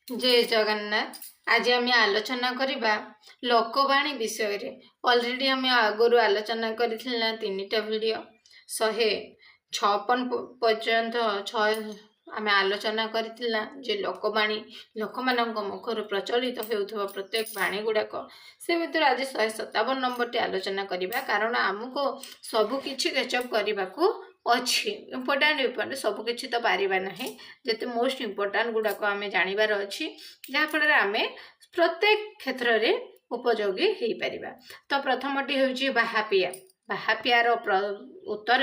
जय जगन्नाथ। आज आम आलोचना करवा लोकवाणी विषय रे। ऑलरेडी आम आगु आलोचना कर 3टा वीडियो 156 पर्यंत आम आलोचना करथिला जे लोकवाणी लोक मानक मुखर प्रचलित होउथबा प्रत्येक वाणी गुड़ाक से भीतर आज 157 नंबर टी आलोचना करवा कारण आमको सबु किछि कैचअप करने को अच्छी इम्पोर्टाट सबकि तो पारिबा नहीं जते मोस्ट इम्पोर्टाट गुड़ाक आम जानवर अच्छी जहाँफल आम प्रत्येक क्षेत्र में उपयोगी हो पार। तो प्रथमटी हूँ बाहापिया। बाहापियार उत्तर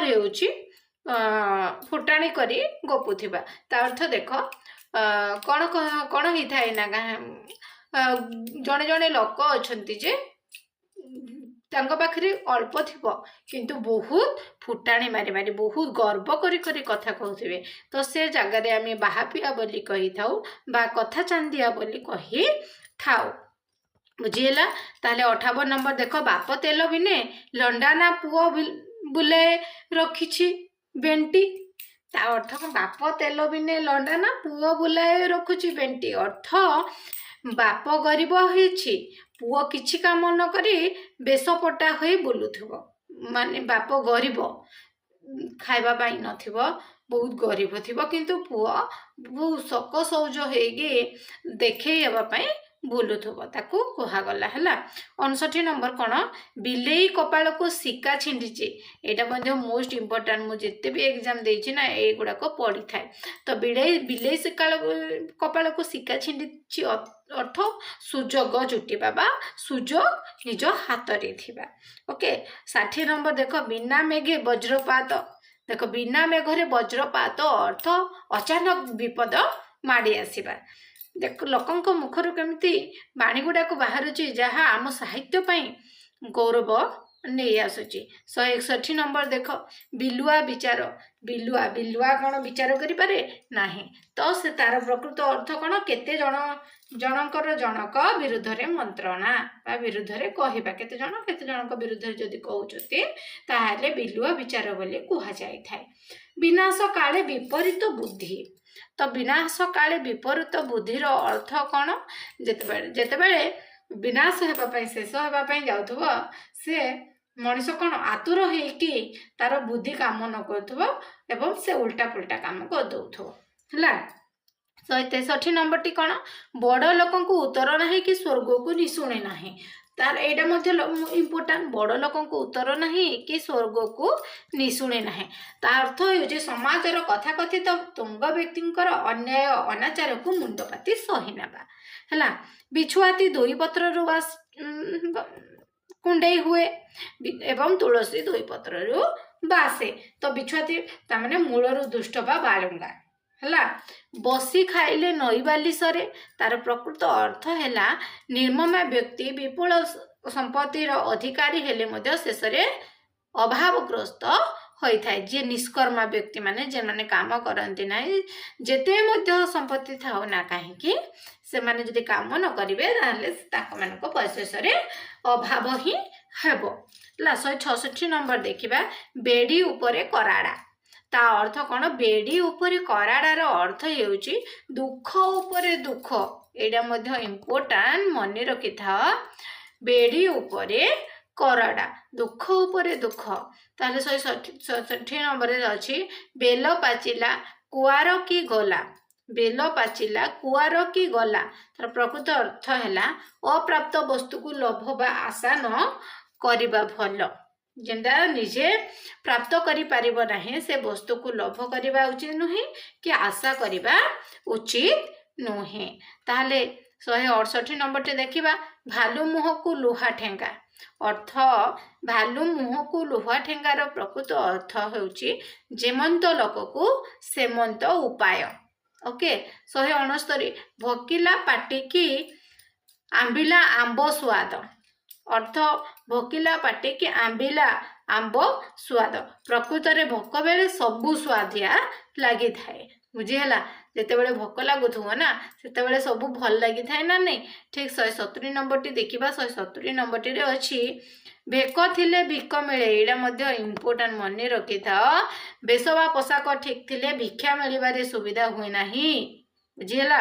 होउची फुटाणी करी गपुथिबा। ता अर्थ देख कौन कौन होता है ना जड़े जड़े लोक अच्छा जे पाखे अल्प थी किंतु बहुत फुटाणी मारी मारी बहुत गर्व करी करी कथा कहते तो से जगार आम बाहापिया बोली कही था बा कथा चांदिया बोली कही था बुझीला। ताले 58 नंबर देख बाप तेल बिने लंडा ना पुओ बुले रखी बेंटी। ता अर्थ बाप तेल बिने लंडा ना पुओ बुलाए रखुची बेंटी अर्थ बाप गरीब होइछि पुओ किछि काम न करी बेसपटा होई बुलुथबो माने बाप गरीब खाइबा पाई नथिबो बहुत गरीब थिबो किंतु पुओ बहुत शक सौज होइगे देखे हेबा पाई बुलुथबो ताकू कुहागला है। 59 नंबर कौन बिलेई कपाल को सिक्का छिंडिचे। यहाँ मध्य मोस्ट इम्पोर्टाट मुझे भी एग्जाम देछि ना ये गुड़ाक पढ़ी थाए। तो बिलेई कपाल को सिक्का छिंडिची अर्थ सुजोग जुटिबा बा सुजोग निज हाथ रे थिबा। ओके 60 नंबर देख बिना मेघे वज्रपात। देख बिना मेघरे वज्रपात अर्थ अचानक विपद माड़ी आसीबा। देख लोकंक मुखर केमती बाणी गुड़ाक बाहर जहाँ आम साहित्य गौरव नहीं आसुची। 161 नंबर देख बिलुआ विचार। बिलुआ बिलुआ कौन विचार करें ना तो से तार प्रकृत अर्थ कौन केते जनकर जनक विरुद्ध रे मंत्रणा विरुद्ध रे कहवा केते जनक विरुद्ध जदि कहते ताहले बिलुआ विचार बोली कह जाय थाए। विनाश काले विपरीत बुद्धि। तो विनाश काले विपरीत बुद्धिर अर्थ कौन जेतेबेले विनाश होगापाई शेष होगापाई जाउथबो से मनीष कौन आतुर होइकी तार बुद्धि काम न करुथबो एवं से उल्टा पुल्टा काम कर दउथबो हला। 163 नंबर टी कौन बड़ लोक को उत्तर ना कि स्वर्ग को निशुणे ना तार यहाँ इम्पोर्टाट बड़ लोक उत्तर ना कि स्वर्ग को निशुणे ना ता अर्थ हो समाजर कथा कथित तुंग व्यक्ति अन्याय अनाचार को मुंडपाती सही नेबा है। बिछुआती दुई पत्र कुंडई हुए एवं तुलसी दुई पत्र बासे। तो बिछुआती ताने मूलर दुष्ट बा बालुंगा है। बसी खाइले नई बाली सरे। तार प्रकृत अर्थ है निर्ममा व्यक्ति विपुल संपत्तिर अधिकारी हेले शेष अभावग्रस्त होता है। जे निष्कर्मा व्यक्ति माने जे माने काम करती ना जेते संपत्ति थाओ ना कहीं से माने जदि काम न करेंगे पैसे अभाव ही हेबो। 166 नंबर देखिबा बेड़ी उपरे कराड़ा। ता अर्थ कौन बेड़ी उपरे कराड़ार अर्थ हेउची दुख उपरे दुख। यहाँ इम्पोर्टाट मन रखि था बेड़ी उपरे कराड़ा दुख उपरे दुख। ताले 167 नंबर अच्छी बेल पाचिला कुआर की गला। बेल पाचिला कुआर की गला तार प्रकृत अर्थ है अप्राप्त वस्तु को लोभ बा आशा न करिबा भल। जेनटा निजे प्राप्त करि परिबो नाही से वस्तु को लोभ करिबा उचित नुहे कि आशा करिबा उचित नुहे। ताहले 168 नंबर टे देखिबा भालू मुह को लुहा ठेंगा। अर्थ भालू मुह को लुहा ठेंगार प्रकृत अर्थ होउची जेमंत लोक को सेमंत उपाय। ओके 169 भकिला पाटी की आंबिला आंब स्वाद। अर्थ भकिला पाटी की आंबिला आंब स्वाद प्रकृत रे भोक बेले सबु स्वादिया लगी थाए बुझीला। जिते भोक लगुव ना से सबू भल लगी थाए ना नहीं ठीक। 170 नंबर टी देखा 170 नंबर टी अच्छी भेक थिले भिक मिले। यहाँ इम्पोर्टाट मन रखि था बेसवा पोशाक ठीक थिले भिक्षा मिलबारे सुविधा हुए नहीं बुझीगला।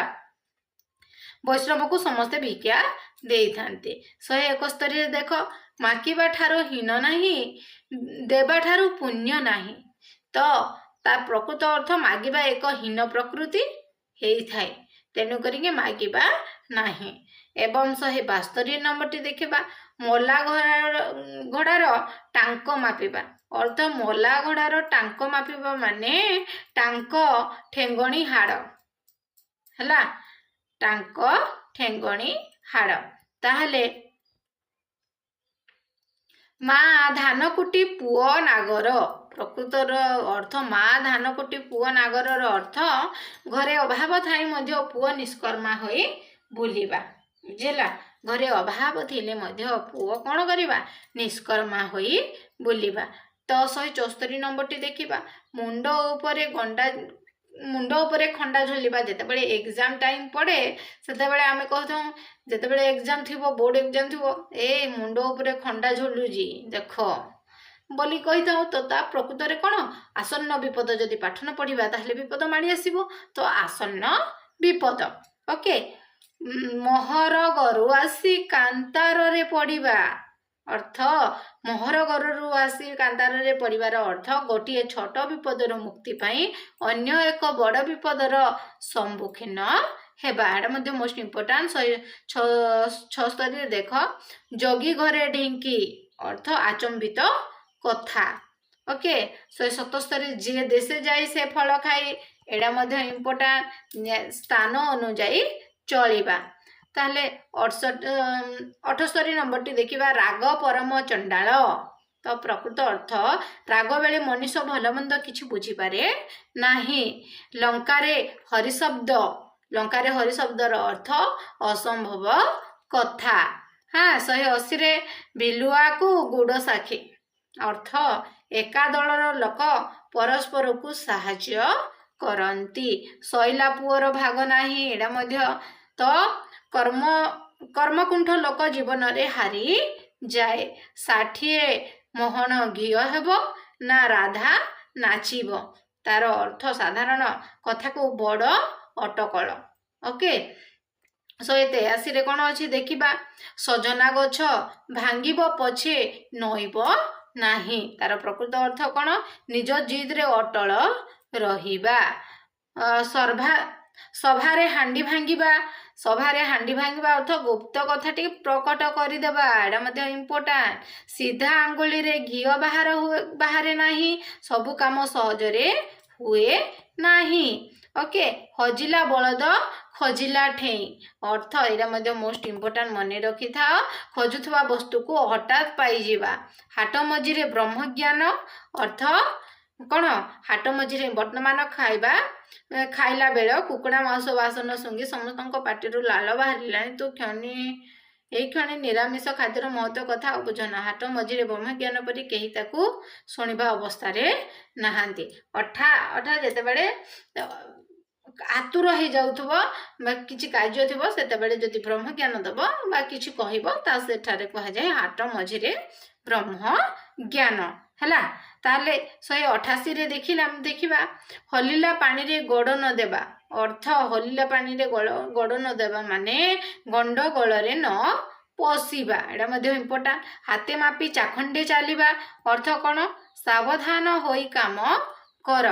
वैष्णव को समस्ते भिक्षा देई थांते। 171 देख माकिबा ठारो हीन नाही देबा ठारो पुण्य नाही। तो ता प्रकृत अर्थ मागिबा एक हीन प्रकृति हेई थाए, तेणु करिके मागिबा नाही। एवं 172 नंबरटी देखिबा मोला घोड़ार टांक मापिबा। अर्थ मोला घोड़ार टांक मापिबा माने टांक ठेंगणी हाड़ हला, टांक ठेंगणी हाड़। ताहले माँ धानकुटी पुओ नागर, प्रकृतर अर्थ माँ धानकुटी पुओ नागर अर्थ घरे अभाव थाई मध्य पुओ निष्कर्मा होई बुलिबा। बुझिला, घरे अभाव थिले मध्य पुओ कौन करिबा निष्कर्मा होई बुलिबा। तो 174 नंबरटी देखिबा मुंड उपरे गंडा मुंड उपरे खंडा झुलिबा। जेतेबेले एग्जाम टाइम पड़े सेतेबेले आमे कहथौ जेतेबेले एग्जाम थिबो बोर्ड एग्जाम थिबो ए मुंड उपरे खंडा झुलुजी देखो बोली कहीथाऊ। तो ता प्रकृत रे कोन आसन्न विपद जदि पाठ न पढ़िबा ताहले विपद माड़ी आसीबो। तो आसन्न विपद ओके। मोहर गरु आसी कांतार रे पड़िबा, अर्थ मोहर गरु आसी कांतार रे पड़िबार अर्थ गोटे छोट विपदर मुक्ति पाई अन्य एक बड़ विपदर सम्मुखीन हेबा। एटा मध्ये मोस्ट इंपोर्टेंट। 176 देख जोगी घरे ढेंकी, अर्थ आचंबित कथा ओके। 177 जे देशे जाई से फल खाई, एटा मध्ये इंपोर्टेंट स्थान अनुଯାयी चलिबा। ताहले 78 नंबरटी देखिबा राग परम चंडाल। तो प्रकृत अर्थ राग बेले मनुष्य भल मंद किछि बुझी पारे नाही। लंकारे हरिशब्द, लंकारे हरिशब्दर अर्थ असंभव कथा। हाँ 180 रे बिलुआ को गुड़ साखी, अर्थ एका दलर लोक परस्पर को साहाय्य करंती। सैला पुअर भाग नाही, एडा मध्य तो कर्म कर्मकुंठ लोक जीवन रे हारी जाए। 60 मोहन घिओ हेबो ना राधा नाचिब, तार अर्थ साधारण कथा को बड़ अटकल ओके। 183 रे कोन अछि देखिबा सजना गछ भांगिब पछे नइब नाही, तार प्रकृत अर्थ कोन निज जिद रे अटल रहिबा। सभारे हांडी भांगिबा, सभारे हांडी भांगिबा अर्थ गुप्त कथा टी प्रकट करि देबा। एडा मध्ये इंपोर्टेंट। सीधा आंगुली रे घिओ बाहरे नाही, सब काम सहज रे हुए नाही ओके। हजिला बलद खोजिला ठेई, अर्थ एडा मध्ये मोस्ट इंपोर्टेंट मने रखि था। खोजुथवा वस्तु को हठात पाई जिबा। हाट मझिरे ब्रह्म ज्ञान, अर्थ कौन हाट मझिरे वर्तमान खाइला बेल कुकुड़ा मांस बासन सुंगी समस्त पार्टी लाल बाहर तो क्षणी निरामिष खाद्यर महत्व कथा बुझना। हाट मझिरे ब्रह्म ज्ञान परी कहीं ताकू शुणा अवस्था नहांती। अठा जेतेबेले आतुर हो जाउथबो किछि कार्य थिबो सेतेबेले जदि ब्रह्म ज्ञान दबो बा किछि कहिबो ता सेठारे कहा जाय हाट मझिरे ब्रह्म ज्ञान हला। ताले 188 रे देखिबा हलिला पानी रे गोड़ न देबा, अर्थ हलिला पानी रे गोड़ न देबा माने गंडगोल रे न पशिबा। एडा मध्ये इंपोर्टेंट। हाथे मापी चाखंडे चालिबा, अर्थ कोन सावधान होई काम कर,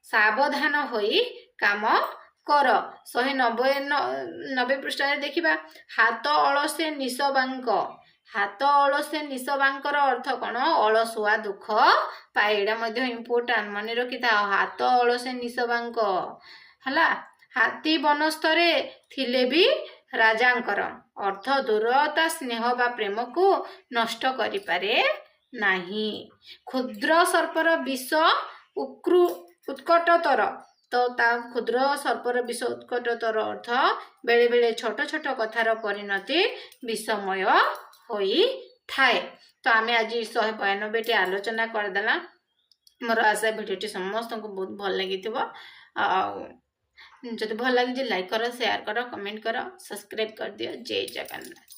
सावधान होई काम कर। 190 पृष्ठ देखिबा हाथ अलसे निशबांक, हाथ अलसे निशबांकर अर्थ कौन अलसुआ दुख पाए। एडा मध्ये इंपोर्टेंट मन रखि था। हाथ अलसे निशबांक हला। हाथी बनस्तरे थिले भी राजांकर, अर्थ दूरता स्नेह बा प्रेम को नष्ट करि पारे नाही। क्षुद्र सर्पर विष उत्कटतर, तो ता क्षुद्र सर्पर विष उत्कटतर अर्थ बेले बेले छोट छोट कथार परिणति विषमय होई थाए। तो आमे आज 192 टी आलोचना करदेला। मोर आशा भिडियोटी समस्त को बहुत भल लगी। जदि भल लगी लाइक करो, शेयर करो, कमेंट करो, सब्सक्राइब कर दियो। जय जगन्नाथ।